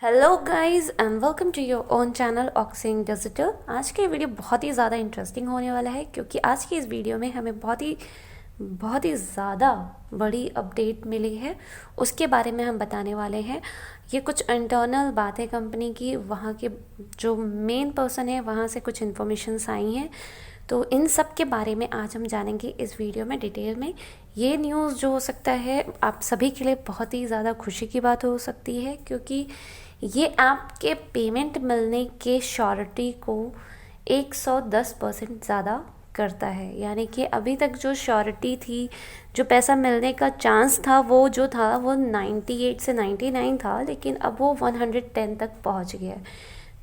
Hello guys and welcome to your own channel Oxing digital. आज के video बहुत ही ज़्यादा इंटरेस्टिंग होने वाला है क्योंकि आज की इस वीडियो में हमें बहुत ही ज़्यादा बड़ी अपडेट मिली है। उसके बारे में हम बताने वाले हैं। ये कुछ इंटरनल बातें कंपनी की, वहाँ के जो मेन पर्सन है वहाँ से कुछ इन्फॉर्मेशंस आई हैं, तो इन सब के बारे में आज हम जानेंगे इस वीडियो में डिटेल में। ये न्यूज़ जो हो सकता है आप सभी के लिए बहुत ही ज़्यादा खुशी की बात हो सकती है क्योंकि ये आपके पेमेंट मिलने के श्योरिटी को 110% ज़्यादा करता है। यानी कि अभी तक जो श्योरिटी थी, जो पैसा मिलने का चांस था, वो जो था वो 98 से 99 था, लेकिन अब वो 110 तक पहुंच गया है।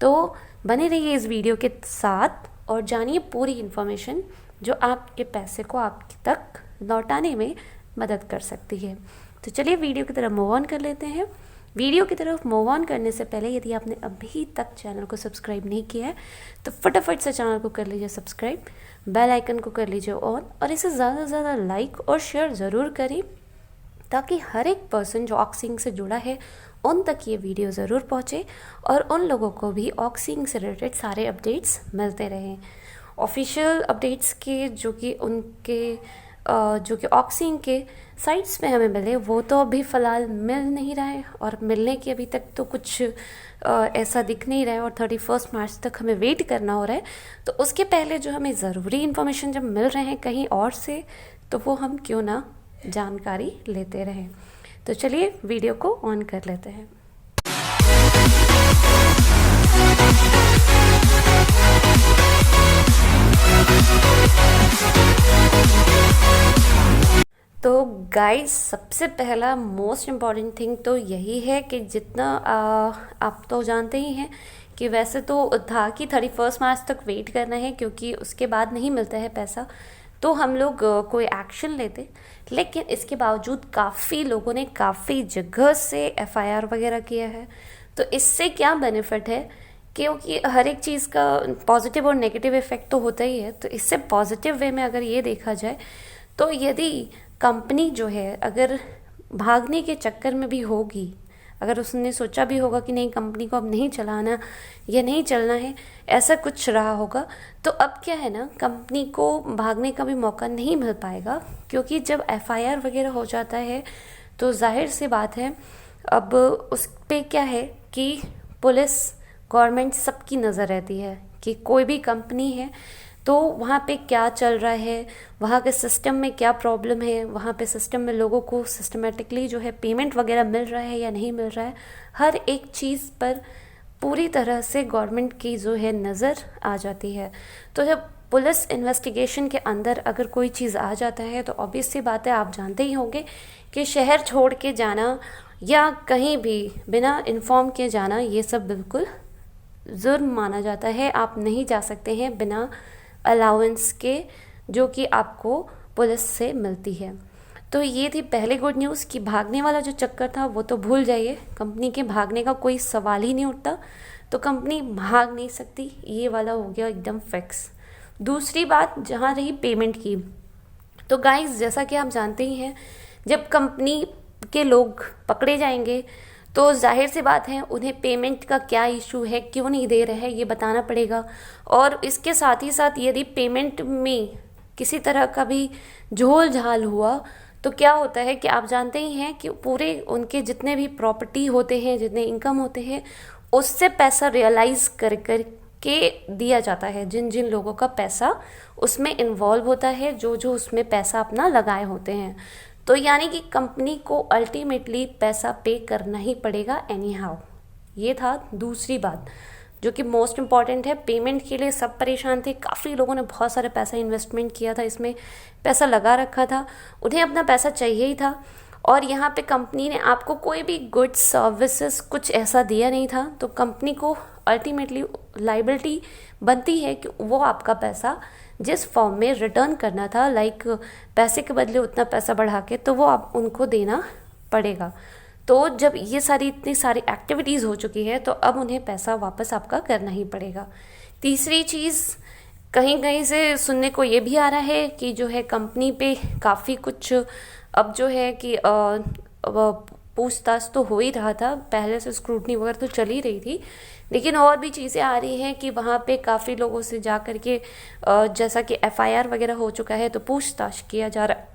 तो बने रहिए इस वीडियो के साथ और जानिए पूरी इन्फॉर्मेशन जो आपके पैसे को आप तक लौटाने में मदद कर सकती है। तो चलिए वीडियो की तरफ मूव ऑन कर लेते हैं। वीडियो की तरफ मूव ऑन करने से पहले यदि आपने अभी तक चैनल को सब्सक्राइब नहीं किया है तो फटाफट से चैनल को कर लीजिए सब्सक्राइब, बेल आइकन को कर लीजिए ऑन और इसे ज़्यादा से ज़्यादा लाइक और शेयर ज़रूर करें ताकि हर एक पर्सन जो ऑक्सिंग से जुड़ा है उन तक ये वीडियो ज़रूर पहुँचे और उन लोगों को भी ऑक्सिंग से रिलेटेड सारे अपडेट्स मिलते रहें। ऑफिशियल अपडेट्स के जो कि ऑक्सिंग के साइट्स पे हमें मिले वो तो अभी फ़िलहाल मिल नहीं रहा है और मिलने की अभी तक तो कुछ ऐसा दिख नहीं रहा है और 31 मार्च तक हमें वेट करना हो रहा है। तो उसके पहले जो हमें ज़रूरी इन्फॉर्मेशन जब मिल रहे हैं कहीं और से तो वो हम क्यों ना जानकारी लेते रहें। तो चलिए वीडियो को ऑन कर लेते हैं। तो गाइस सबसे पहला मोस्ट इम्पॉर्टेंट थिंग तो यही है कि जितना आप तो जानते ही हैं कि वैसे तो था कि 31 मार्च तक वेट करना है क्योंकि उसके बाद नहीं मिलता है पैसा तो हम लोग कोई एक्शन लेते, लेकिन इसके बावजूद काफ़ी लोगों ने काफ़ी जगह से एफआईआर वगैरह किया है। तो इससे क्या बेनिफिट है क्योंकि हर एक चीज़ का पॉजिटिव और नेगेटिव इफ़ेक्ट तो होता ही है। तो इससे पॉजिटिव वे में अगर ये देखा जाए तो यदि कंपनी जो है अगर भागने के चक्कर में भी होगी, अगर उसने सोचा भी होगा कि नहीं कंपनी को अब नहीं चलाना या नहीं चलना है, ऐसा कुछ रहा होगा, तो अब क्या है ना कंपनी को भागने का भी मौका नहीं मिल पाएगा क्योंकि जब एफआईआर वगैरह हो जाता है तो जाहिर सी बात है अब उस पे क्या है कि पुलिस गवर्नमेंट सबकी नज़र रहती है कि कोई भी कंपनी है तो वहाँ पे क्या चल रहा है, वहाँ के सिस्टम में क्या प्रॉब्लम है, वहाँ पे सिस्टम में लोगों को सिस्टमेटिकली जो है पेमेंट वगैरह मिल रहा है या नहीं मिल रहा है, हर एक चीज़ पर पूरी तरह से गवर्नमेंट की जो है नज़र आ जाती है। तो जब पुलिस इन्वेस्टिगेशन के अंदर अगर कोई चीज़ आ जाता है तो ऑब्वियस सी बात है, आप जानते ही होंगे कि शहर छोड़ के जाना या कहीं भी बिना इन्फॉर्म किए जाना ये सब बिल्कुल जुर्म माना जाता है। आप नहीं जा सकते हैं बिना अलाउंस के जो कि आपको पुलिस से मिलती है। तो ये थी पहले गुड न्यूज़ कि भागने वाला जो चक्कर था वो तो भूल जाइए, कंपनी के भागने का कोई सवाल ही नहीं उठता, तो कंपनी भाग नहीं सकती, ये वाला हो गया एकदम फिक्स। दूसरी बात जहाँ रही पेमेंट की, तो गाइस जैसा कि आप जानते ही हैं जब कंपनी के लोग पकड़े जाएंगे तो जाहिर सी बात है उन्हें पेमेंट का क्या इशू है, क्यों नहीं दे रहे हैं, ये बताना पड़ेगा। और इसके साथ ही साथ यदि पेमेंट में किसी तरह का भी झोल झाल हुआ तो क्या होता है कि आप जानते ही हैं कि पूरे उनके जितने भी प्रॉपर्टी होते हैं, जितने इनकम होते हैं, उससे पैसा रियलाइज़ कर कर के दिया जाता है। जिन जिन लोगों का पैसा उसमें इन्वॉल्व होता है, जो जो उसमें पैसा अपना लगाए होते हैं, तो यानी कि कंपनी को अल्टीमेटली पैसा पे करना ही पड़ेगा एनी हाउ। ये था दूसरी बात जो कि मोस्ट इम्पॉर्टेंट है। पेमेंट के लिए सब परेशान थे, काफ़ी लोगों ने बहुत सारे पैसा इन्वेस्टमेंट किया था, इसमें पैसा लगा रखा था, उन्हें अपना पैसा चाहिए ही था और यहाँ पे कंपनी ने आपको कोई भी गुड्स सर्विसेज कुछ ऐसा दिया नहीं था, तो कंपनी को अल्टीमेटली लाइबिलिटी बनती है कि वो आपका पैसा जिस फॉर्म में रिटर्न करना था, लाइक पैसे के बदले उतना पैसा बढ़ा के, तो वो आप उनको देना पड़ेगा। तो जब ये सारी इतनी सारी एक्टिविटीज़ हो चुकी है तो अब उन्हें पैसा वापस आपका करना ही पड़ेगा। तीसरी चीज़ कहीं कहीं से सुनने को ये भी आ रहा है कि जो है कंपनी पे काफ़ी कुछ अब जो है कि पूछताछ तो हो ही रहा था, पहले से स्क्रूटनी वगैरह तो चल ही रही थी, लेकिन और भी चीज़ें आ रही हैं कि वहाँ पे काफ़ी लोगों से जा कर के जैसा कि एफआईआर वगैरह हो चुका है, तो पूछताछ किया जा रहा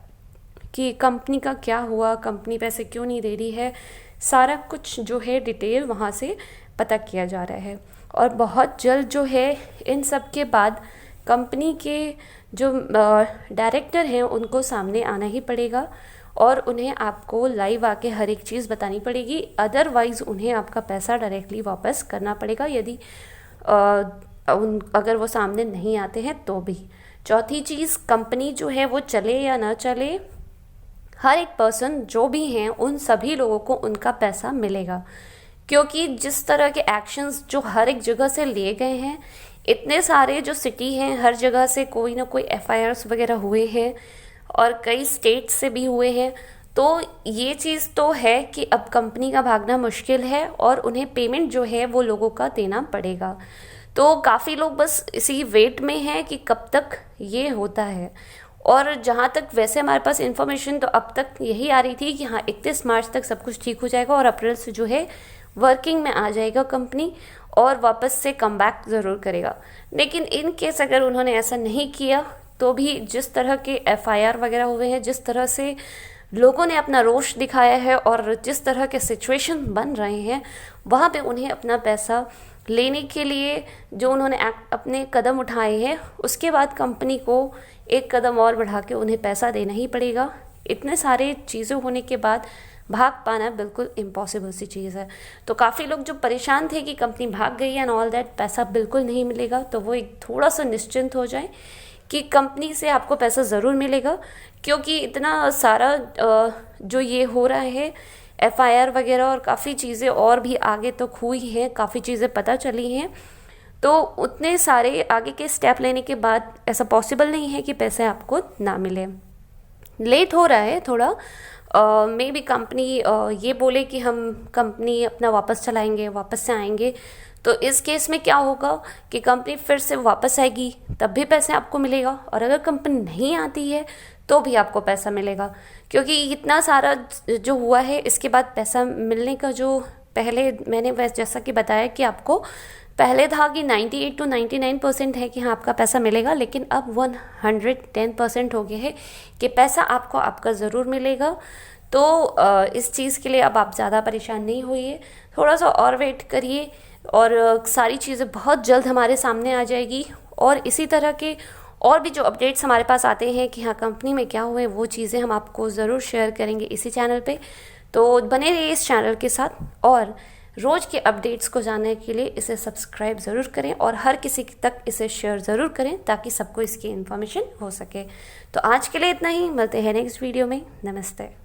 कि कंपनी का क्या हुआ, कंपनी पैसे क्यों नहीं दे रही है, सारा कुछ जो है डिटेल वहाँ से पता किया जा रहा है। और बहुत जल्द जो है इन सब के बाद कंपनी के जो डायरेक्टर हैं उनको सामने आना ही पड़ेगा और उन्हें आपको लाइव आके हर एक चीज़ बतानी पड़ेगी, अदरवाइज़ उन्हें आपका पैसा डायरेक्टली वापस करना पड़ेगा यदि अगर वो सामने नहीं आते हैं तो भी। चौथी चीज़, कंपनी जो है वो चले या ना चले, हर एक पर्सन जो भी हैं उन सभी लोगों को उनका पैसा मिलेगा, क्योंकि जिस तरह के एक्शंस जो हर एक जगह से लिए गए हैं, इतने सारे जो सिटी हैं हर जगह से कोई ना कोई एफआईआर्स वगैरह हुए हैं और कई स्टेट से भी हुए हैं, तो ये चीज़ तो है कि अब कंपनी का भागना मुश्किल है और उन्हें पेमेंट जो है वो लोगों का देना पड़ेगा। तो काफ़ी लोग बस इसी वेट में हैं कि कब तक ये होता है। और जहाँ तक वैसे हमारे पास इन्फॉर्मेशन तो अब तक यही आ रही थी कि हाँ 31 मार्च तक सब कुछ ठीक हो जाएगा और अप्रैल से जो है वर्किंग में आ जाएगा कंपनी और वापस से कम बैक ज़रूर करेगा। लेकिन इन केस अगर उन्होंने ऐसा नहीं किया तो भी जिस तरह के एफआईआर वगैरह हुए हैं, जिस तरह से लोगों ने अपना रोष दिखाया है और जिस तरह के सिचुएशन बन रहे हैं, वहाँ पे उन्हें अपना पैसा लेने के लिए जो उन्होंने अपने कदम उठाए हैं, उसके बाद कंपनी को एक कदम और बढ़ा के उन्हें पैसा देना ही पड़ेगा। इतने सारे चीज़ें होने के बाद भाग पाना बिल्कुल इम्पॉसिबल सी चीज़ है। तो काफ़ी लोग जो परेशान थे कि कंपनी भाग गई एंड ऑल दैट, पैसा बिल्कुल नहीं मिलेगा, तो वो एक थोड़ा सा निश्चिंत हो जाए कि कंपनी से आपको पैसा ज़रूर मिलेगा, क्योंकि इतना सारा जो ये हो रहा है एफआईआर वगैरह और काफ़ी चीज़ें और भी आगे तक हुई हैं, काफ़ी चीज़ें पता चली हैं, तो उतने सारे आगे के स्टेप लेने के बाद ऐसा पॉसिबल नहीं है कि पैसे आपको ना मिले। लेट हो रहा है थोड़ा, मे बी कंपनी ये बोले कि हम कंपनी अपना वापस चलाएंगे, वापस से आएंगे, तो इस केस में क्या होगा कि कंपनी फिर से वापस आएगी, तब भी पैसे आपको मिलेगा, और अगर कंपनी नहीं आती है तो भी आपको पैसा मिलेगा, क्योंकि इतना सारा जो हुआ है इसके बाद पैसा मिलने का जो पहले मैंने वैसे जैसा कि बताया कि आपको पहले था कि 98 to 99% है कि हाँ आपका पैसा मिलेगा, लेकिन अब 110% हो गया है कि पैसा आपको आपका ज़रूर मिलेगा। तो इस चीज़ के लिए अब आप ज़्यादा परेशान नहीं होइए, थोड़ा सा और वेट करिए और सारी चीज़ें बहुत जल्द हमारे सामने आ जाएगी। और इसी तरह के और भी जो अपडेट्स हमारे पास आते हैं कि हाँ कंपनी में क्या हुए, वो चीज़ें हम आपको ज़रूर शेयर करेंगे इसी चैनल पे। तो बने रहिए इस चैनल के साथ और रोज़ के अपडेट्स को जानने के लिए इसे सब्सक्राइब ज़रूर करें और हर किसी तक इसे शेयर ज़रूर करें ताकि सबको इसकी इन्फॉर्मेशन हो सके। तो आज के लिए इतना ही, मिलते हैं नेक्स्ट वीडियो में। नमस्ते।